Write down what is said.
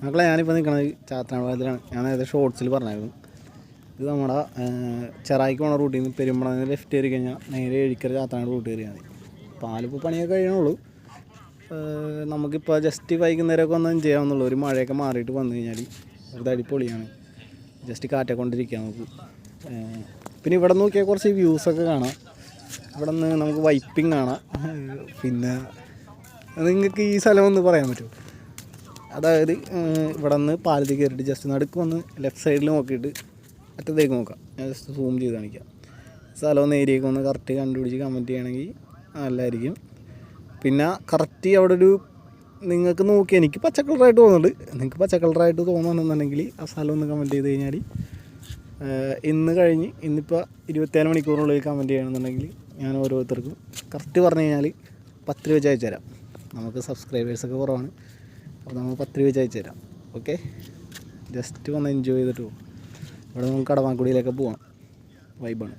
മക്കളെ ഞാനിപ്പോൾ നിൽക്കണത് ചാത്തനാട് ഞാൻ നേരത്തെ ഷോർട്സിൽ പറഞ്ഞായിരുന്നു. ഇത് നമ്മുടെ ചെറായിക്ക് പോണ റൂട്ടിൽ നിന്ന് പെരുമ്പളന്ന് ലെഫ്റ്റ് കയറി കഴിഞ്ഞാൽ നേരെ എഴിക്കര ചാത്തനാട് റൂട്ട് കയറിയാൽ മതി. പാലിപ്പോൾ പണിയൊക്കെ കഴിയണുള്ളൂ. നമുക്കിപ്പോൾ ജസ്റ്റ് വൈകുന്നേരമൊക്കെ ഒന്നും ചെയ്യാമെന്നുള്ളൂ. ഒരു മഴയൊക്കെ മാറിയിട്ട് വന്നു കഴിഞ്ഞാൽ ഒരു അടിപൊളിയാണ്. ജസ്റ്റ് കാറ്റൊക്കെ കൊണ്ടിരിക്കാം നമുക്ക്. പിന്നെ ഇവിടെ നോക്കിയാൽ കുറച്ച് വ്യൂസൊക്കെ കാണാം. ഇവിടെ നിന്ന് നമുക്ക് വൈപ്പിംഗ് കാണാം. പിന്നെ നിങ്ങൾക്ക് ഈ സ്ഥലം ഒന്ന് പറയാൻ പറ്റുമോ? അതായത് ഇവിടെ നിന്ന് പാലത്തിൽ കയറിയിട്ട് ജസ്റ്റ് നടുക്ക് വന്ന് ലെഫ്റ്റ് സൈഡിൽ നോക്കിയിട്ട് അറ്റത്തേക്ക് നോക്കാം. ഞാൻ ജസ്റ്റ് സൂം ചെയ്ത് കാണിക്കാം. സ്ഥലം ഒന്ന് ഏരിയയൊക്കെ ഒന്ന് കറക്റ്റ് കണ്ടുപിടിച്ച് കമൻറ്റ് ചെയ്യണമെങ്കിൽ നല്ലതായിരിക്കും. പിന്നെ കറക്റ്റ് അവിടെ ഒരു നിങ്ങൾക്ക് നോക്കി എനിക്ക് പച്ച കളറായിട്ട് തോന്നുന്നുണ്ട്. നിങ്ങൾക്ക് പച്ച കളറായിട്ട് തോന്നുന്നുണ്ടെന്നുണ്ടെങ്കിൽ ആ സ്ഥലം ഒന്ന് കമൻറ്റ് ചെയ്ത് കഴിഞ്ഞാൽ ഇന്ന് കഴിഞ്ഞ് ഇന്നിപ്പോൾ 24 മണിക്കൂറിനുള്ളിൽ കമൻറ്റ് ചെയ്യണമെന്നുണ്ടെങ്കിൽ ഞാൻ ഓരോരുത്തർക്കും കറക്റ്റ് പറഞ്ഞു കഴിഞ്ഞാൽ 10 രൂപ വെച്ച് അയച്ചു തരാം. നമുക്ക് സബ്സ്ക്രൈബേഴ്സൊക്കെ കുറവാണ്. അപ്പോൾ നമുക്ക് 10 രൂപ വെച്ച് അയച്ചു തരാം. ഓക്കെ, ജസ്റ്റ് വന്ന് എൻജോയ് ചെയ്തിട്ട് പോകും. ഇവിടെ നമുക്ക് കടമാക്കുടിയിലൊക്കെ പോവാം. വൈബാണ്.